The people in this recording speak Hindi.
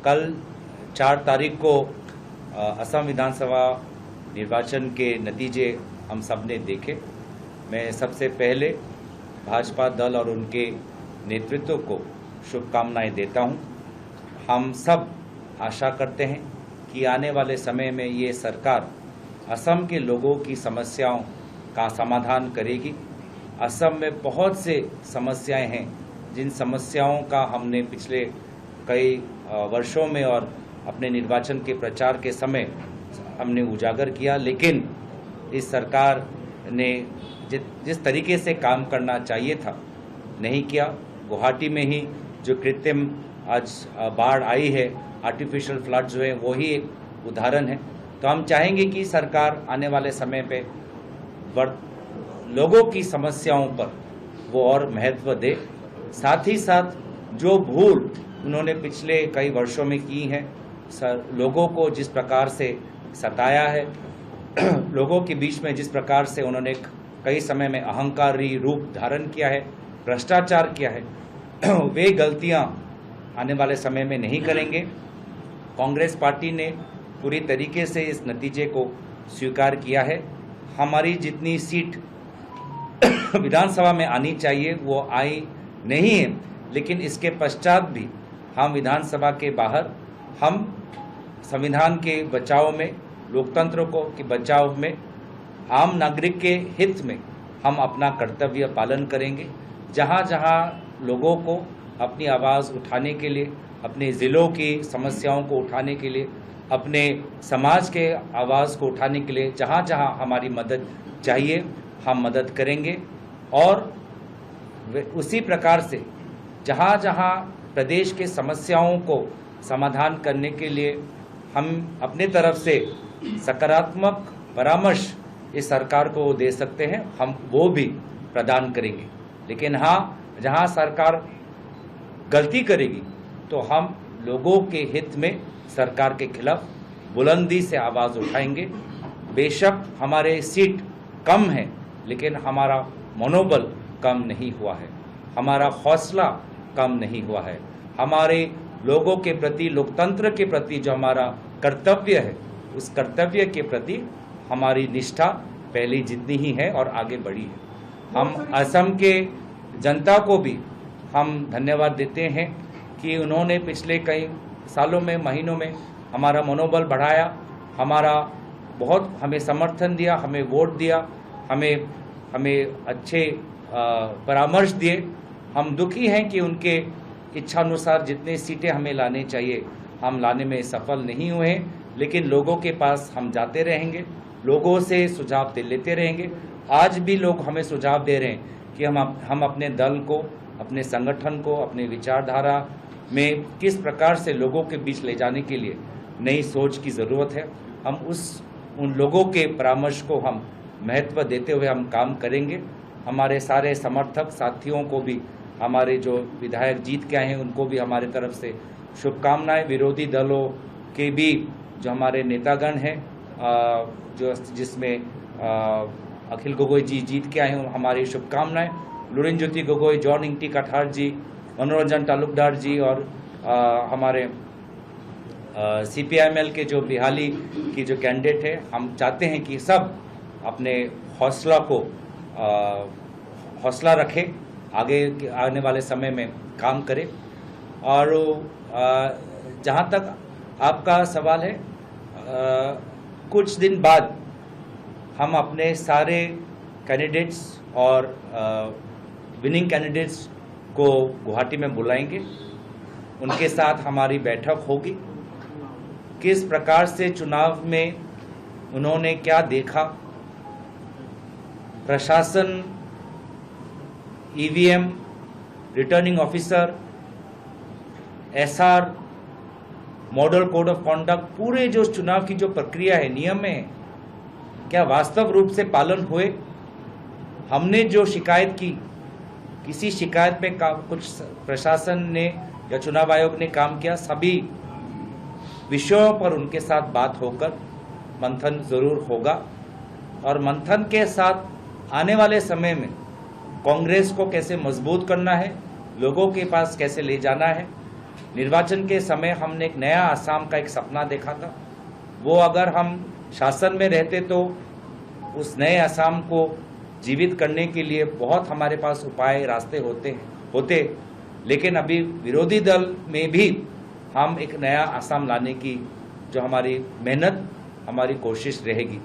कल 4 तारीख को असम विधानसभा निर्वाचन के नतीजे हम सब ने देखे। मैं सबसे पहले भाजपा दल और उनके नेतृत्व को शुभकामनाएं देता हूं। हम सब आशा करते हैं कि आने वाले समय में ये सरकार असम के लोगों की समस्याओं का समाधान करेगी। असम में बहुत से समस्याएं हैं जिन समस्याओं का हमने पिछले कई वर्षों में और अपने निर्वाचन के प्रचार के समय हमने उजागर किया, लेकिन इस सरकार ने जिस तरीके से काम करना चाहिए था नहीं किया। गुवाहाटी में ही जो कृत्रिम आज बाढ़ आई है, आर्टिफिशियल फ्लड जो है, वो ही एक उदाहरण है। तो हम चाहेंगे कि सरकार आने वाले समय पे लोगों की समस्याओं पर वो और महत्व दे। साथ ही साथ जो भूल उन्होंने पिछले कई वर्षों में की है, लोगों को जिस प्रकार से सताया है, लोगों के बीच में जिस प्रकार से उन्होंने कई समय में अहंकारी रूप धारण किया है, भ्रष्टाचार किया है, वे गलतियां आने वाले समय में नहीं करेंगे। कांग्रेस पार्टी ने पूरी तरीके से इस नतीजे को स्वीकार किया है। हमारी जितनी सीट विधानसभा में आनी चाहिए वो आई नहीं है, लेकिन इसके पश्चात भी हम विधानसभा के बाहर हम संविधान के बचाव में, लोकतंत्र को के बचाव में, आम नागरिक के हित में हम अपना कर्तव्य पालन करेंगे। जहाँ जहाँ लोगों को अपनी आवाज़ उठाने के लिए, अपने ज़िलों की समस्याओं को उठाने के लिए, अपने समाज के आवाज़ को उठाने के लिए जहाँ जहाँ हमारी मदद चाहिए हम मदद करेंगे। और उसी प्रकार से जहाँ जहाँ प्रदेश के समस्याओं को समाधान करने के लिए हम अपने तरफ से सकारात्मक परामर्श इस सरकार को दे सकते हैं, हम वो भी प्रदान करेंगे। लेकिन हाँ, जहाँ सरकार गलती करेगी तो हम लोगों के हित में सरकार के खिलाफ बुलंदी से आवाज़ उठाएंगे। बेशक हमारे सीट कम है, लेकिन हमारा मनोबल कम नहीं हुआ है, हमारा हौसला कम नहीं हुआ है। हमारे लोगों के प्रति, लोकतंत्र के प्रति जो हमारा कर्तव्य है, उस कर्तव्य के प्रति हमारी निष्ठा पहले जितनी ही है और आगे बढ़ी है। हम असम के जनता को भी हम धन्यवाद देते हैं कि उन्होंने पिछले कई सालों में, महीनों में हमारा मनोबल बढ़ाया, हमें समर्थन दिया, हमें वोट दिया, हमें अच्छे परामर्श दिए। हम दुखी हैं कि उनके इच्छानुसार जितने सीटें हमें लाने चाहिए हम लाने में सफल नहीं हुए हैं, लेकिन लोगों के पास हम जाते रहेंगे, लोगों से सुझाव लेते रहेंगे। आज भी लोग हमें सुझाव दे रहे हैं कि हम अपने दल को, अपने संगठन को, अपने विचारधारा में किस प्रकार से लोगों के बीच ले जाने के लिए नई सोच की ज़रूरत है। हम उन लोगों के परामर्श को हम महत्व देते हुए हम काम करेंगे। हमारे सारे समर्थक साथियों को भी, हमारे जो विधायक जीत के आए हैं उनको भी हमारे तरफ से शुभकामनाएं। विरोधी दलों के भी जो हमारे नेतागण हैं, जिसमें अखिल गोगोई जी जीत के आए हैं, हमारी शुभकामनाएं। लुरिनज्योति गोगोई, जॉन इंटी कठार जी, मनोरंजन तालुकदार जी और हमारे CPIML के जो बिहाली की जो कैंडिडेट है, हम चाहते हैं कि सब अपने हौसला रखें, आने वाले समय में काम करें। और जहाँ तक आपका सवाल है, कुछ दिन बाद हम अपने सारे कैंडिडेट्स और विनिंग कैंडिडेट्स को गुवाहाटी में बुलाएंगे, उनके साथ हमारी बैठक होगी। किस प्रकार से चुनाव में उन्होंने क्या देखा, प्रशासन, EVM, returning officer, SR, model code of conduct, पूरे जो चुनाव की जो प्रक्रिया है, नियम है, क्या वास्तव रूप से पालन हुए। हमने जो शिकायत की, किसी शिकायत पे कुछ प्रशासन ने या चुनाव आयोग ने काम किया, सभी विषयों पर उनके साथ बात होकर मंथन जरूर होगा। और मंथन के साथ आने वाले समय में कांग्रेस को कैसे मजबूत करना है, लोगों के पास कैसे ले जाना है, निर्वाचन के समय हमने एक नया असम का एक सपना देखा था। वो अगर हम शासन में रहते तो उस नए असम को जीवित करने के लिए बहुत हमारे पास उपाय रास्ते होते, लेकिन अभी विरोधी दल में भी हम एक नया असम लाने की जो हमारी मेहनत, हमारी कोशिश रहेगी।